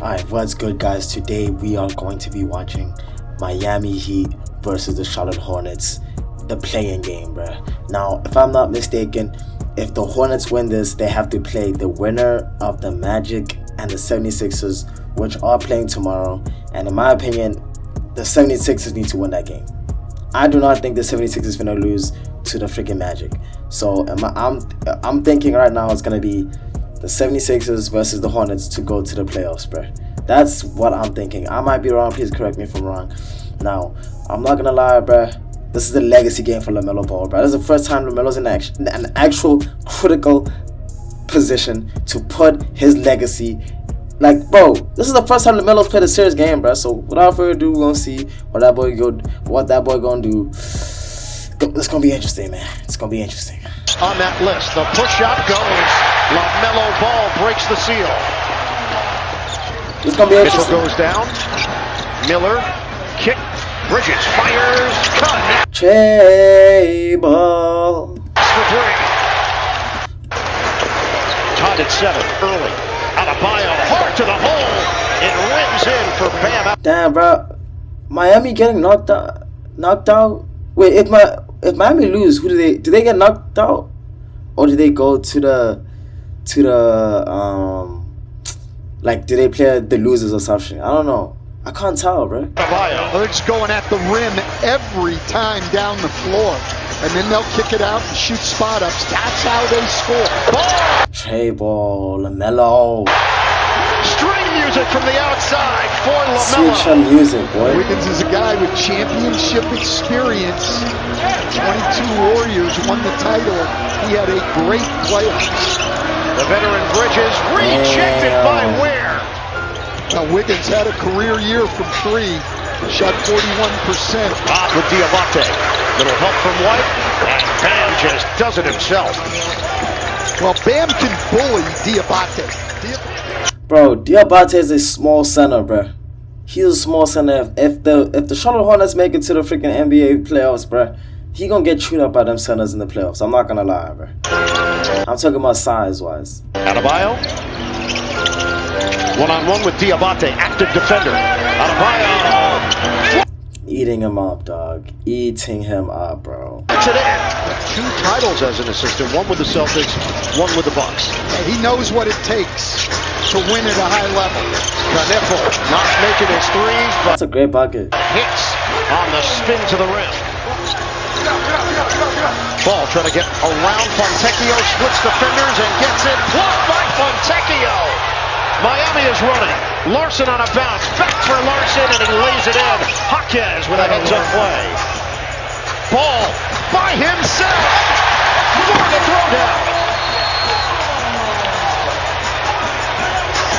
Alright, what's good, guys? Today we are going to be watching Miami Heat versus the Charlotte Hornets, the play-in game, bruh. Now, if I'm not mistaken, if the Hornets win this, they have to play the winner of the Magic and the 76ers, which are playing tomorrow. And in my opinion, the 76ers need to win that game. I do not think the 76ers is going to lose to the freaking Magic. So I'm thinking right now it's going to be the 76ers versus the Hornets to go to the playoffs, bruh. That's what I'm thinking. I might be wrong. Please correct me if I'm wrong. Now, I'm not going to lie, bruh. This is a legacy game for LaMelo Ball, bruh. This is the first time LaMelo's in an actual critical position to put his legacy. Like, bro, this is the first time LaMelo's played a serious game, bruh. So, without further ado, we're going to see what that boy going to do. It's going to be interesting, man. It's going to be interesting. On that list, the push shot goes. LaMelo Ball breaks the seal. It's going to be interesting. Mitchell goes down. Miller, kick. Bridges fires. Cut. Ball. For three. Tied at 7 early. Adebayo hard to the hole. It rims in for Bam. Damn, bro. Miami getting knocked out. Wait, if Miami lose, who do they get knocked out, or do they go to the like, do they play the losers or something? I don't know. I can't tell, bro. They're just going at the rim every time down the floor, and then they'll kick it out and shoot spot ups. That's how they score. Ball, LaMelo. String music from the outside for LaMelo. Switch on music, boy. Wiggins is a guy with championship experience. 22 Warriors won the title. He had a great playoffs. The veteran Bridges rejected by Ware. Now Wiggins had a career year from 3. Shot 41%. Off with Diabate. Little help from White. And Bam just does it himself. Well, Bam can bully Diabate. Bro, Diabate is a small center, bro. He's a small center. If the Charlotte Hornets make it to the freaking NBA playoffs, bro, he gonna get chewed up by them centers in the playoffs. I'm not gonna lie, bro. I'm talking about size-wise. Adebayo. One-on-one with Diabate, active defender. Adebayo. Eating him up, dog. Eating him up, bro. Today, 2 titles as an assistant, one with the Celtics, one with the Bucks. And he knows what it takes to win at a high level. Kniffel not making his threes, but that's a great bucket. Hits on the spin to the rim. Ball trying to get around Fontecchio, splits defenders and gets it. Blocked by Fontecchio. Miami is running. Larson on a bounce. Back for Larson, and he lays it in. Jaquez with a heads-up play. Ball by himself. For the throwdown.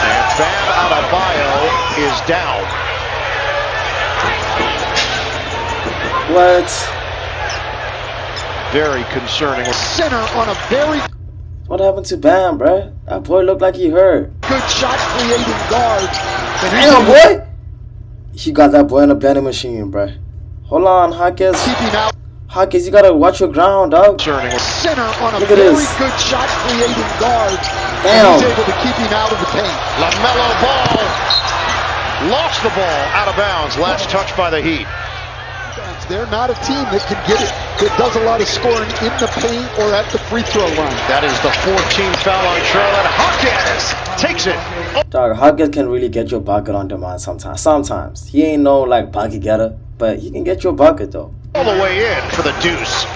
And Bam Adebayo is down. What? Very concerning. Center on a very What happened to Bam, bruh? That boy looked like he hurt. good shot creating guard. Damn, boy! He got that boy in a blending machine, bruh. Hold on, Jaquez. Keeping out. Jaquez, you gotta watch your ground, dog. Concerning. Center on a Look at very this. good shot creating guard. Damn. He's able to keep him out of the paint. LaMelo Ball lost the ball out of bounds. Last touch by the Heat. They're not a team that can get it. That does a lot of scoring in the paint or at the free throw line. That is the 14th foul on Charlotte. Jaquez takes it. Dog, Jaquez can really get your bucket on demand sometimes. Sometimes. He ain't no, like, bucket getter, but he can get your bucket, though. All the way in for the deuce.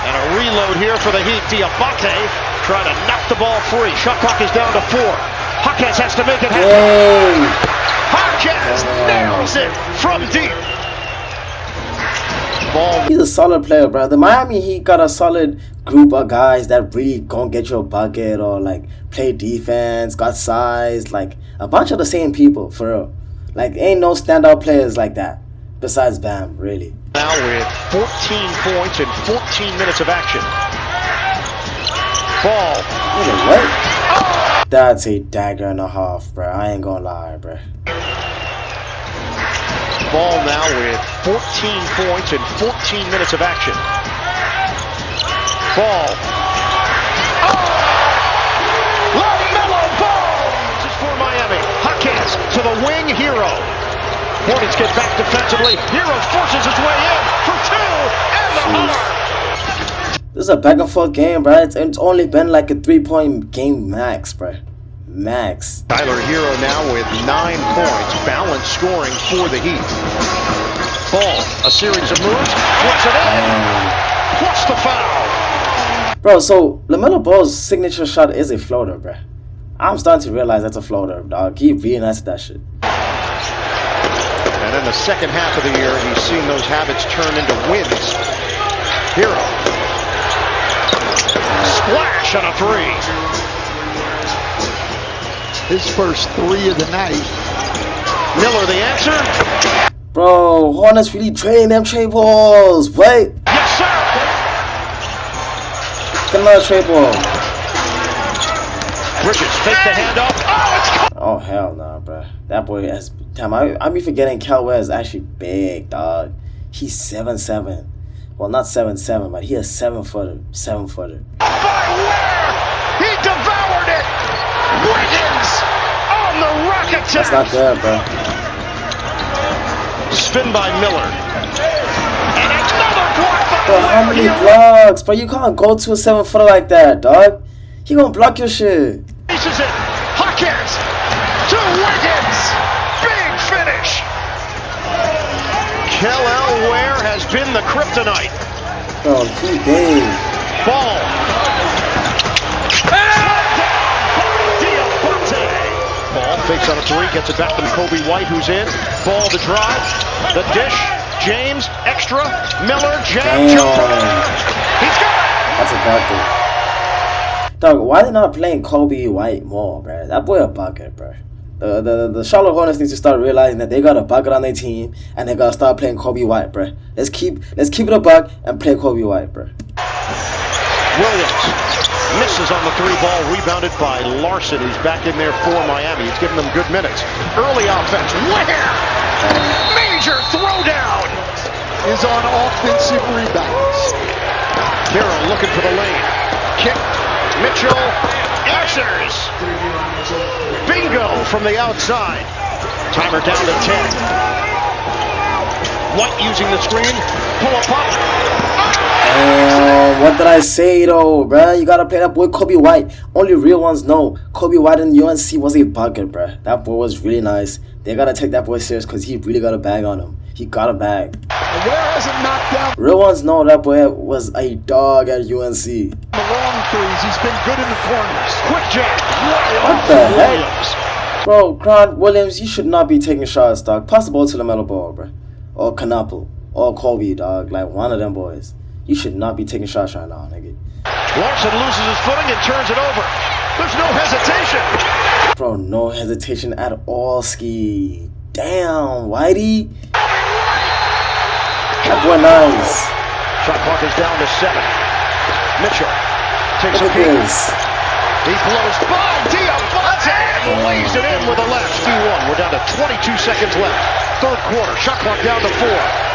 And a reload here for the Heat. Diabate trying to knock the ball free. Shot clock is down to 4. Jaquez has to make it happen. Hey! Jaquez nails it from deep. Ball. He's a solid player, bro. The Miami Heat got a solid group of guys that really gonna get you a bucket or, like, play defense, got size, like, a bunch of the same people, for real. Like, ain't no standout players like that, besides Bam, really. Now with 14 points and 14 minutes of action. Ball. Nigga, what? That's a dagger and a half, bro. I ain't gonna lie, bro. Ball now with 14 points and 14 minutes of action. Ball. LaMelo Ball! This is for Miami. Jaquez to the wing, Hero. Hornets get back defensively. Hero forces his way in for two, and the holler. This is a back and forth game, bro. It's only been like a 3-point game max, bro. Max. Tyler Hero now with 9 points. Balanced scoring for the Heat. Ball, a series of moves. Puts it in. Plus the foul. Bro, so LaMelo Ball's signature shot is a floater, bro. I'm starting to realize that's a floater, dog. He really nice at that shit. And in the second half of the year, he's seen those habits turn into wins. Hero. Splash on a three. His first 3 of the night. Miller the answer. Bro, Hornets really trading them trade balls. Wait. Yes, sir. Get another trade ball. Bridges fake the handoff. Oh, hell nah, bro. That boy has... Damn, I be forgetting Cal Ware is actually big, dog. He's 7'7". Well, not 7'7", but he is 7-footer. 7-footer. By Ware! He devoured it! Wiggins on the rocket That's not good, bro. Spin by Miller. And another block by Bro, how many blocks? Bro, you can't go to a 7-footer like that, dog. He gonna block your shit. Faces it. Hawkins to Wiggins. Big finish. Kel-El Ware has been the kryptonite. Bro, he big. Ball. Ball fakes on a three, gets it back from Kobe White, who's in. Ball to drive. The dish. James, extra. Miller, jam, jumper. He's got it. That's a bucket. Dog, why they not playing Kobe White more, bro? That boy a bucket, bro. The Charlotte Hornets need to start realizing that they got a bucket on their team and they gotta start playing Kobe White, bro. Let's keep it a buck and play Kobe White, bro. Williams misses on the 3-ball, rebounded by Larson, who's back in there for Miami. He's giving them good minutes. Early offense. Where? Major throwdown. Is on offensive rebounds. Carroll looking for the lane. Kick. Mitchell answers. Bingo from the outside. Timer down to 10. White using the screen. Pull up pop. What did I say though, bruh? You gotta play that boy Kobe White. Only real ones know Kobe White in UNC was a bucket, bruh. That boy was really nice. They gotta take that boy serious because he really got a bag on him. He got a bag. Where has it knocked down? Real ones know that boy was a dog at UNC. The long threes, he's been good in the corners. Quick jab. What the heck? Bro, Grant Williams, you should not be taking shots, dog. Pass the ball to LaMelo Ball, bruh. Or Knappel. Or Kobe, dog. Like one of them boys. You should not be taking shots right now, nigga. Larson loses his footing and turns it over. There's no hesitation. Bro, no hesitation at all, Ski. Damn, Whitey. That boy nice. Shot clock is down to 7. Mitchell takes Look a at peek. this. He blows by Diabate and lays it in with a left. 2-1. We're down to 22 seconds left. Third quarter. Shot clock down to 4.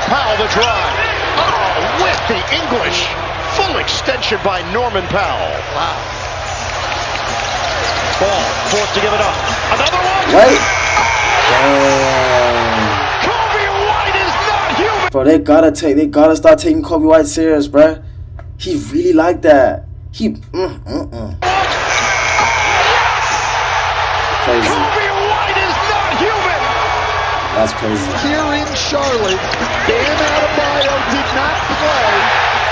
Powell the drive. Oh, with the English. Full extension by Norman Powell. Wow. Ball forced to give it up. Another one. Wait. Damn. Kobe White is not human. Bro, they gotta start taking Kobe White serious, bro. He really like that. He Crazy. Kobe White is not human. That's crazy. Here in Charlotte, Dan Adebayo did not play.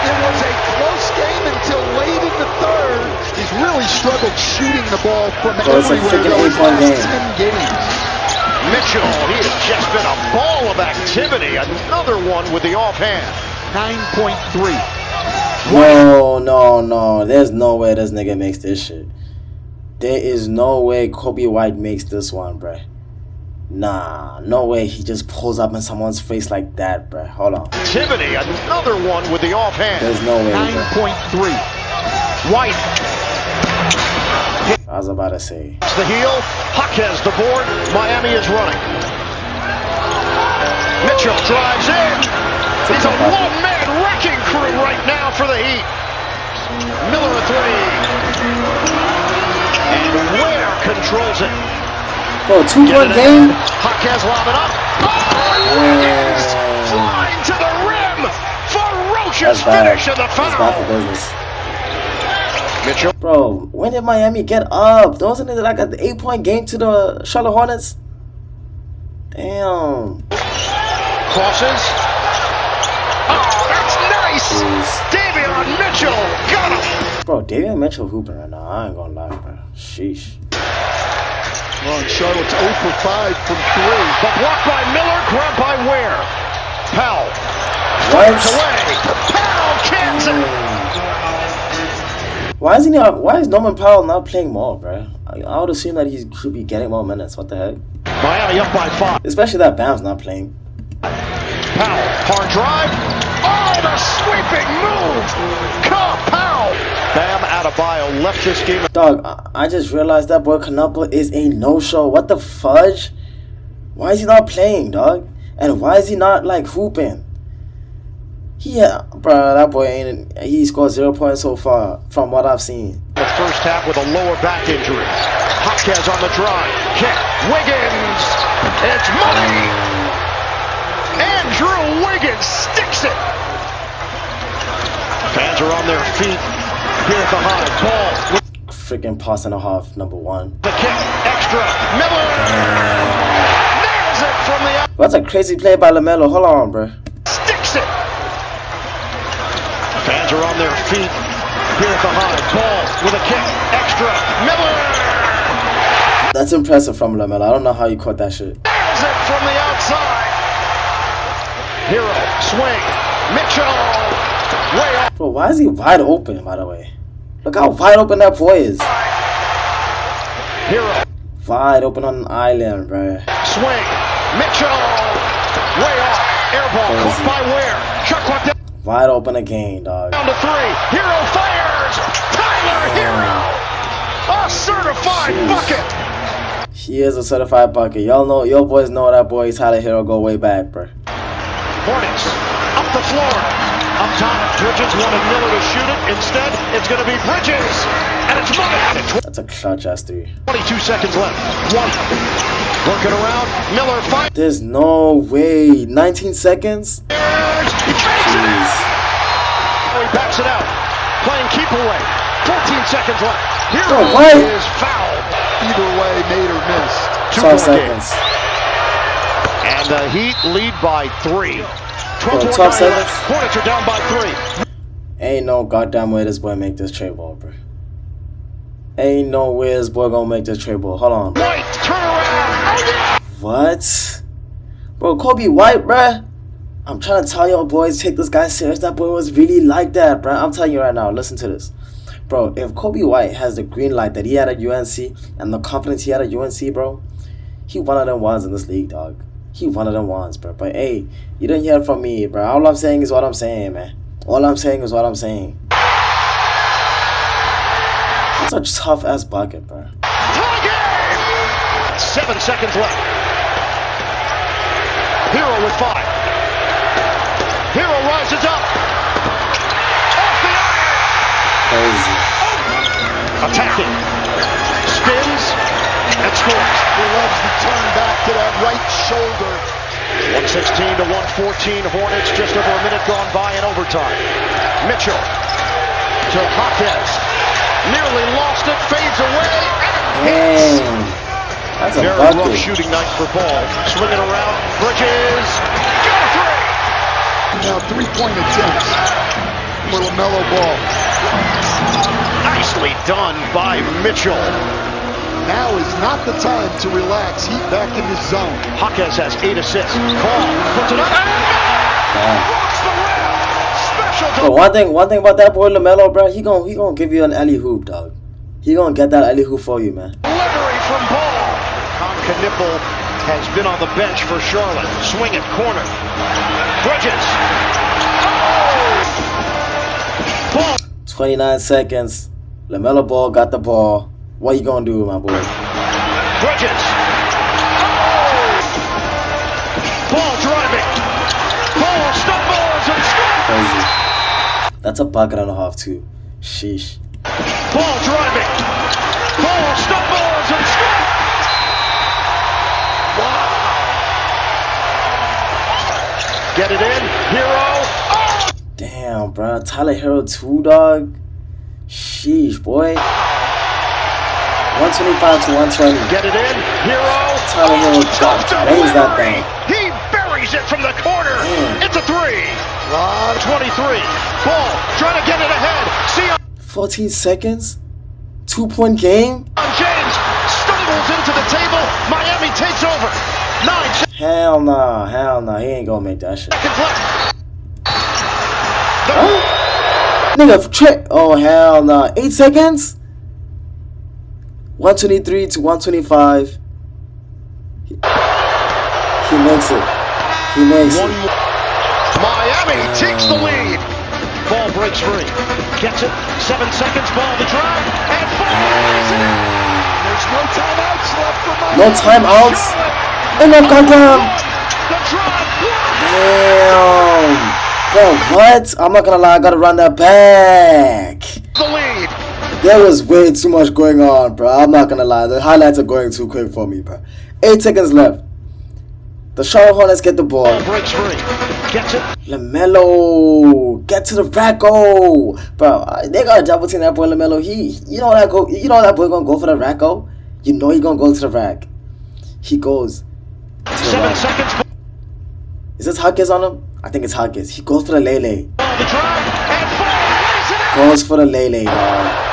It was a close game until late in the third. He's really struggled shooting the ball from It's a freaking everywhere those 8-point last game. 10 games. Mitchell, he has just been a ball of activity. Another one with the offhand. 9.3. Whoa, no. There's no way this nigga makes this shit. There is no way Kobe White makes this one, bruh. Nah, no way he just pulls up in someone's face like that, bruh. Hold on. Activity, another one with the offhand. There's no way, bruh. 9.3. White. I was about to say. It's the heel. Huck has the board. Miami is running. Mitchell drives in. He's a one-man wrecking crew right now for the Heat. Miller a 3. And Ware controls it. Bro, 2-point game? Jaquez lob it up. Oh, Wiggins flying to the rim. Ferocious finish of the foul. That's bad for business. Mitchell. Bro, when did Miami get up? Wasn't it like an 8-point game to the Charlotte Hornets? Damn. Crosses. Oh, that's nice. Davion Mitchell got him. Bro, Davion Mitchell hooping right now. I ain't gonna lie, bro. Sheesh. Well, Charlotte's 0 for 5 from 3. But blocked by Miller, grabbed by Ware. Powell. What? Away. Powell cans it. Why is Norman Powell not playing more, bro? I would assume that he should be getting more minutes. What the heck? Miami up by 5. Especially that Bam's not playing. Powell, hard drive. Oh, the sweeping move. Come, Powell. Bam Adebayo left this game. Dog, I just realized that boy Canupa is a no-show. What the fudge? Why is he not playing, dog? And why is he not, like, hooping? Bro, that boy ain't. He scored 0 points so far from what I've seen. The first half with a lower back injury. Jaquez on the drive. Kick. Wiggins. It's money. Andrew Wiggins sticks it. Fans are on their feet. Here at the high. Ball. Freaking pass and a half, number 1. The kick. Extra. Miller. Nails it from the out. That's a crazy play by LaMelo. Hold on, bro. Sticks it. Fans are on their feet. Here at the high. Ball with a kick. Extra. Miller. That's impressive from LaMelo. I don't know how you caught that shit. Nails it from the outside. Hero. Swing. Mitchell. Way up. Bro, why is he wide open, by the way? Look how wide open that boy is. Hero. Wide open on an island, bro. Swing. Mitchell. Way off. Air ball. Caught by Ware. Shot clock down. Wide open again, dog. Down to 3. Hero fires. Tyler Hero. A certified bucket. He is a certified bucket. Y'all know, your boys know that boy Tyler Hero go way back, bro. Hornets. Up the floor. Up top. Bridges wanted Miller to shoot it. Instead, it's going to be Bridges. And it's money. That's a clutch ass 3. 22 seconds left. 1. Working around. Miller fight. There's no way. 19 seconds? Jeez. Oh, he backs it out. Playing keep away. 14 seconds left. Hero is fouled. Either way, made or missed. 12 seconds. And the Heat lead by 3. 12 seconds. Hornets are down by 3. Ain't no goddamn way this boy make this trade ball, bro. Ain't no way this boy gonna make this trade ball. Hold on. White, turn around. Oh, yeah. What? Bro, Kobe White, bruh. I'm trying to tell y'all boys, take this guy serious. That boy was really like that, bruh. I'm telling you right now, listen to this. Bro, if Kobe White has the green light that he had at UNC and the confidence he had at UNC, bro, he one of them ones in this league, dog. He one of them ones, bro. But hey, you didn't hear it from me, bro. All I'm saying is what I'm saying, man. All I'm saying is what I'm saying. That's a tough ass bucket, bro. 7 seconds left. Hero with 5. Hero rises up. Off the iron. Crazy. Attacking. Spins and scores. He loves to turn back to that right shoulder. 116 to 114. Hornets just over a minute gone by in overtime. Mitchell to Jaquez. Nearly lost it. Fades away. Damn. That's a very bucket. rough shooting night for Ball. Swinging around. Bridges. Got a 3. Now 3-point attempts for LaMelo Ball. Nicely done by Mitchell. Now is not the time to relax. Heat back in the zone. Jaquez has 8 assists. Call. Puts it up. Rocks the rim. Special. But one thing about that boy LaMelo, bro, he gonna give you an alley hoop, dog. He gonna get that alley hoop for you, man. Delivery from Ball. Knipple has been on the bench for Charlotte. Swing it, corner. Bridges. Oh! Ball. 29 seconds. LaMelo Ball got the ball. What you gonna do, my boy? Bridges. Oh! Ball driving. Ball stumbles and scores. Crazy. That's a bucket and a half too. Sheesh. Ball driving. Ball stumbles and scores. Wow. Get it in. Hero. Oh! Damn, bro. Tyler Hero 2, dog. Sheesh, boy. 125 to 120. Get it in. Hero. Tyler Hero bangs that thing. He buries it from the corner. It's a 3. 23. Ball trying to get it ahead. See 14 seconds? 2-point game? James stumbles into the table. Miami takes over. 9 Hell nah, hell nah. He ain't gonna make that shit. seconds left. Huh? Nigga, oh hell nah. 8 seconds? 123 to 125. He makes it. He makes it. Miami takes the lead. Ball breaks free. Gets it. 7 seconds. Ball to drive. And fires it out. There's no timeouts left for Miami. No timeouts? And no goddamn. The drive. Damn. Bro, what? I'm not gonna lie, I gotta run that back. The lead. There was way too much going on, bro. I'm not gonna lie. The highlights are going too quick for me, bro. 8 seconds left. The Charlotte Hornets get the ball. Ball breaks free. Gets it. LaMelo, get to the rack, go, bro. They got a double team that boy LaMelo. You know that boy gonna go for the rack, go. You know he gonna go to the rack. He goes to the 7 rack. seconds. Is this Huggins on him? I think it's Huggins. He goes for the Lele. Ball to drive. And fires it out. Goes for the Lele, dog.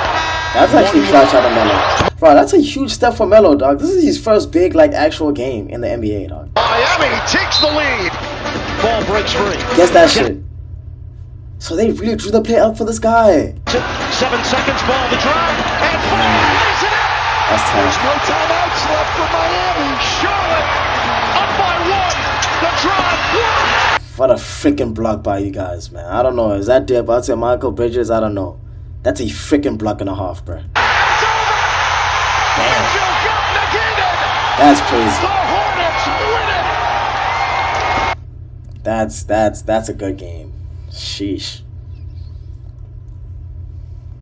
That's actually clutch out of Melo. Bro, that's a huge step for Melo, dog. This is his first big, actual game in the NBA, dog. Miami takes the lead. Ball breaks free. Guess that shit. So they really drew the play up for this guy. 7 seconds. Ball to drive. And fires it out. That's There's tough. no timeouts left for Miami. Charlotte up by 1. The drive. What a freaking block by you guys, man. I don't know. Is that dip? I'd say Michael Bridges. I don't know. That's a freaking block and a half, bro. Damn. That's crazy. The Hornets win it. That's a good game. Sheesh.